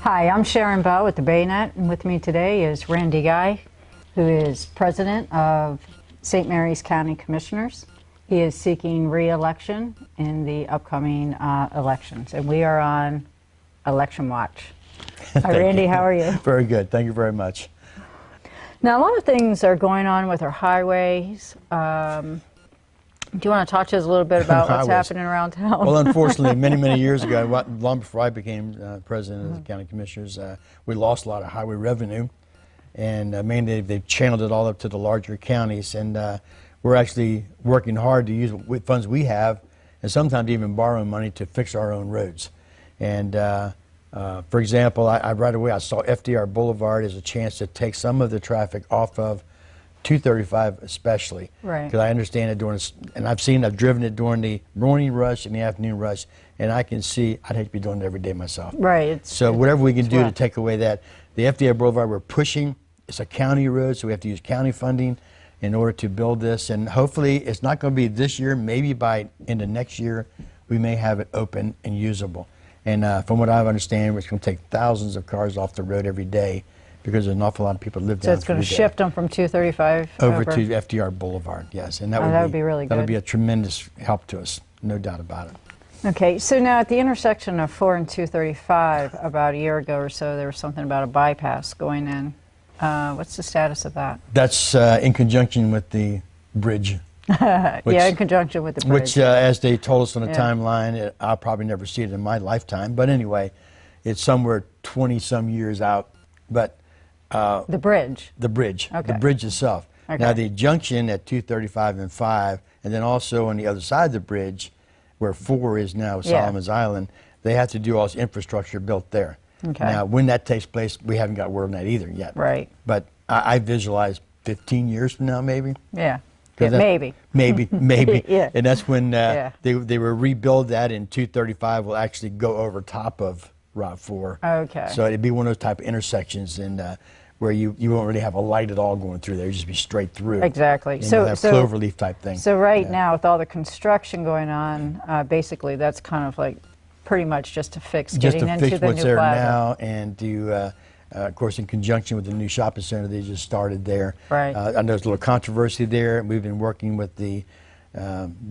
Hi, I'm Sharon Bell with the Bayonet, and with me today is Randy Guy, who is president of St. Mary's County Commissioners. He is seeking re-election in the upcoming elections, and we are on election watch. Hi, Randy, how are you? Very good. Thank you very much. Now, a lot of things are going on with our highways. Do you want to talk to us a little bit about what's happening around town? Well, unfortunately, many years ago, long before I became president of the county commissioners, we lost a lot of highway revenue, and mainly they've channeled it all up to the larger counties, and we're actually working hard to use funds we have, and sometimes even borrowing money to fix our own roads. And for example, right away I saw FDR Boulevard as a chance to take some of the traffic off of 235 especially, right? Because I understand it I've driven it during the morning rush and the afternoon rush, and I can see I'd hate to be doing it every day myself. Right. So whatever we can do to take away that, the FDR Boulevard we're pushing. It's a county road, so we have to use county funding in order to build this, and hopefully it's not going to be this year. Maybe by end of next year, we may have it open and usable. And from what I understand, it's going to take thousands of cars off the road every day, because there's an awful lot of people that live down. So it's going to shift them from 235 over to FDR Boulevard, yes. And that would be really good. That would be a tremendous help to us, no doubt about it. Okay, so now at the intersection of 4 and 235, about a year ago or so, there was something about a bypass going in. What's the status of that? That's in conjunction with the bridge. Yeah, in conjunction with the bridge. Which, as they told us on the timeline, I'll probably never see it in my lifetime. But anyway, it's somewhere 20-some years out. But the bridge. The bridge. Okay. The bridge itself. Okay. Now the junction at 235 and 5, and then also on the other side of the bridge, where 4 is now Solomon's Island, they have to do all this infrastructure built there. Okay. Now, when that takes place, we haven't got word on that either yet. Right. But I visualize 15 years from now, maybe. Yeah. Maybe. Maybe. Yeah. And that's when they will rebuild that, and 235 will actually go over top of Route 4. Okay. So it'd be one of those type of intersections, and where you won't really have a light at all going through there. You just be straight through. Exactly. And so have cloverleaf type thing. So right now, with all the construction going on, basically that's kind of like pretty much just to fix getting into the new plaza. Just to fix what's there now, and to of course, in conjunction with the new shopping center they just started there. Right. I know there's a little controversy there. We've been working with the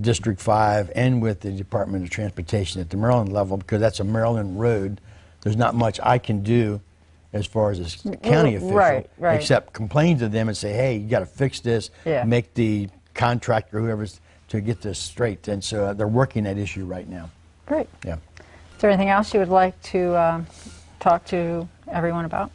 District 5 and with the Department of Transportation at the Maryland level, because that's a Maryland road. There's not much I can do as far as a county official, except complain to them and say, hey, you got to fix this, make the contractor, whoever's, to get this straight. And so they're working that issue right now. Great. Yeah. Is there anything else you would like to talk to everyone about?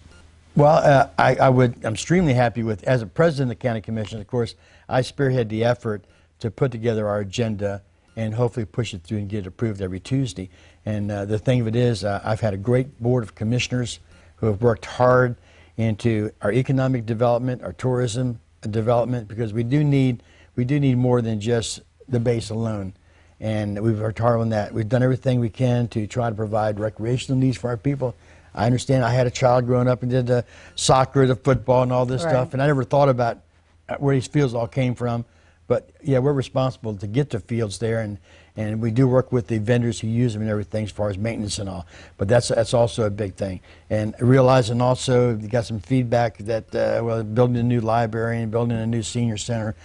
Well, I'm extremely happy with, as a president of the county commission, of course, I spearhead the effort to put together our agenda and hopefully push it through and get it approved every Tuesday. And the thing of it is, I've had a great board of commissioners who have worked hard into our economic development, our tourism development, because we do need more than just the base alone. And we've worked hard on that. We've done everything we can to try to provide recreational needs for our people. I understand I had a child growing up and did the soccer, the football, and all this stuff, and I never thought about where these fields all came from. But yeah, we're responsible to get the fields there, and we do work with the vendors who use them and everything as far as maintenance and all. But that's also a big thing. And realizing also, we got some feedback that well, building a new library and building a new senior center.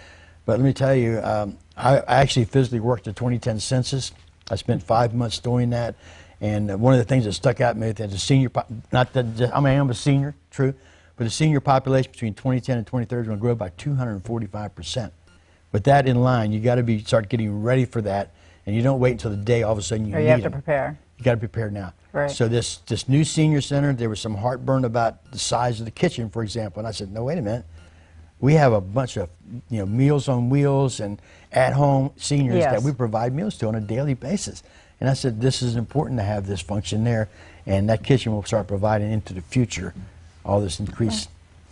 But let me tell you, I actually physically worked the 2010 census. I spent 5 months doing that. And one of the things that stuck out to me, that the senior, I'm a senior, true, but the senior population between 2010 and 2030 is going to grow by 245%. With that in line, you got to start getting ready for that, and you don't wait until the day all of a sudden you need them. You have to prepare. You got to prepare now. Right. So this new senior center, there was some heartburn about the size of the kitchen, for example, and I said, no, wait a minute. We have a bunch of Meals on Wheels and at-home seniors that we provide meals to on a daily basis. And I said, this is important to have this function there, and that kitchen will start providing into the future all this increase.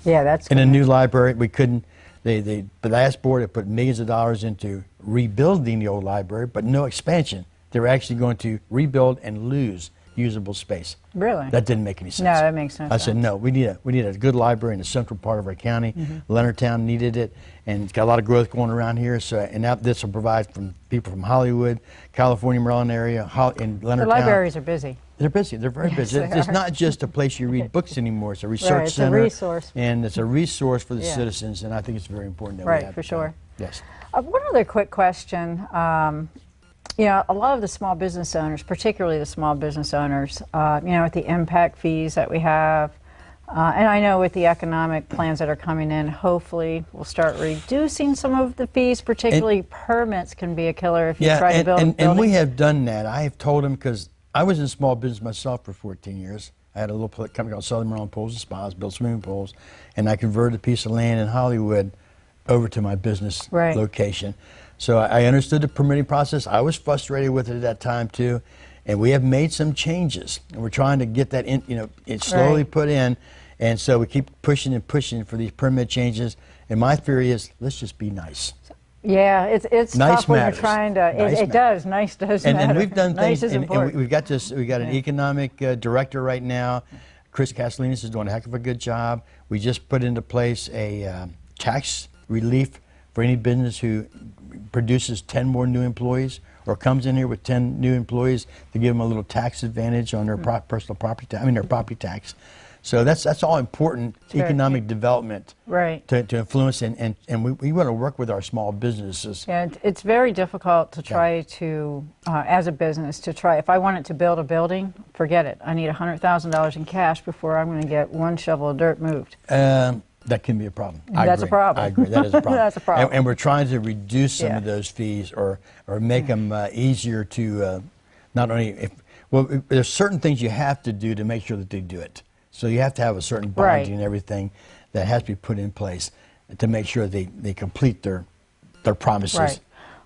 Yeah, that's in a new library. We couldn't. The last board had put millions of dollars into rebuilding the old library, but no expansion. They were actually going to rebuild and lose usable space. Really? That didn't make any sense. No, that makes no sense. I said, no, we need a good library in the central part of our county. Leonardtown needed it, and it's got a lot of growth going around here. So, and now this will provide from people from Hollywood, California, Maryland area, in Leonardtown. The libraries are busy. They're busy. They're very busy. Yes, they It's are. not just a place you read books anymore. It's a research Right, it's a center. resource. And it's a resource for the Yeah. citizens, and I think it's very important that we Right, have for it. sure. Yes. One other quick question. You know, a lot of the small business owners, particularly the small business owners, you know, with the impact fees that we have, and I know with the economic plans that are coming in, hopefully we'll start reducing some of the fees, particularly permits can be a killer if you try to build a building. And we have done that. I have told them, because I was in small business myself for 14 years. I had a little company called Southern Maryland Pools and Spas, built swimming pools, and I converted a piece of land in Hollywood over to my business location. So I understood the permitting process. I was frustrated with it at that time too, and we have made some changes, and we're trying to get that in, you know, it slowly put in, and so we keep pushing and pushing for these permit changes. And my theory is, let's just be nice. Yeah, it's Nice tough when matters. you're trying to. It does. Nice does matter. And we've done nice things, is and important. we've got this. We got an economic director right now. Chris Castellinis is doing a heck of a good job. We just put into place a tax relief for any business who produces 10 more new employees or comes in here with 10 new employees, to give them a little tax advantage on their personal property tax. I mean, their property tax. So that's all important economic development, to influence, and we want to work with our small businesses. Yeah, it's very difficult to try to, as a business, to try. If I wanted to build a building, forget it. I need $100,000 in cash before I'm going to get one shovel of dirt moved. That can be a problem. That's a problem. I agree. That is a problem. That's a problem. And we're trying to reduce some of those fees, or make them easier to not only. There's certain things you have to do to make sure that they do it. So you have to have a certain bonding and everything that has to be put in place to make sure they complete their promises. Right.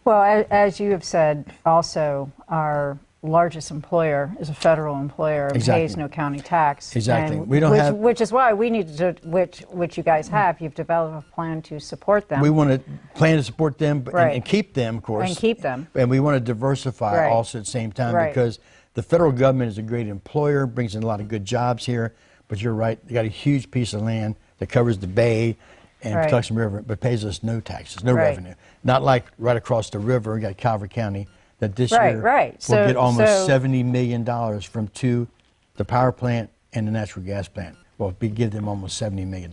Well, as you have said, also our largest employer is a federal employer and pays no county tax. Exactly. And We don't have, which is why we need to, which you guys have. You've developed a plan to support them. we want to plan to support them, but, and keep them, of course. And keep them. And we want to diversify also at the same time, because the federal government is a great employer, brings in a lot of good jobs here. But you're right, they got a huge piece of land that covers the bay and Patuxent River, but pays us no taxes, no revenue. Not like right across the river, we got Calvert County, that this year will get almost $70 million from the power plant and the natural gas plant. Well, we give them almost $70 million.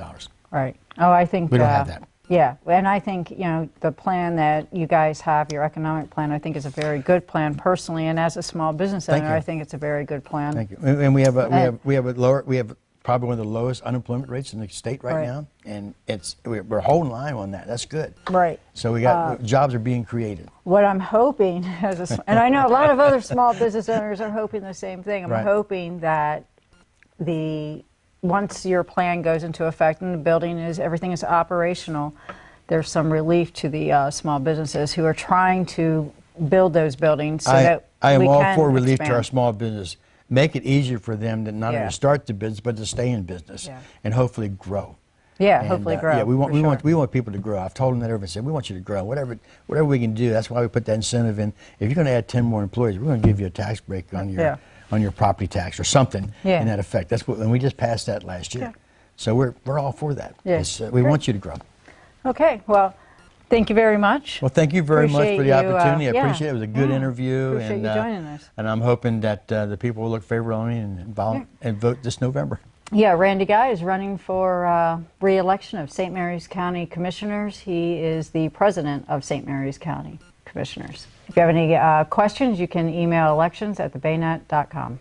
Right. Oh, I think we don't have that. Yeah, and I think, you know, the plan that you guys have, your economic plan, I think is a very good plan personally, and as a small business owner, I think it's a very good plan. Thank you. And we have probably one of the lowest unemployment rates in the state right now, and we're holding line on that. That's good. Right. So we got jobs are being created. What I'm hoping, and I know a lot of other small business owners are hoping the same thing. I'm hoping that once your plan goes into effect and the building everything is operational, there's some relief to the small businesses who are trying to build those buildings. So that I am we all can for relief expand. to our small business. Make it easier for them to not only start the business, but to stay in business and hopefully grow. Yeah, hopefully grow. Yeah, we want people to grow. I've told them that over and said, we want you to grow. Whatever we can do. That's why we put that incentive in. If you're going to add 10 more employees, we're going to give you a tax break on your property tax or something in that effect. That's what, and we just passed that last year. So we're all for that. Yes. We want you to grow. Okay. Well, thank you very much. Well, thank you very much for the opportunity. I appreciate it. It was a good interview. Appreciate you joining us. And I'm hoping that the people will look favorably and vote this November. Yeah, Randy Guy is running for re-election of St. Mary's County Commissioners. He is the president of St. Mary's County Commissioners. If you have any questions, you can email elections@thebaynet.com.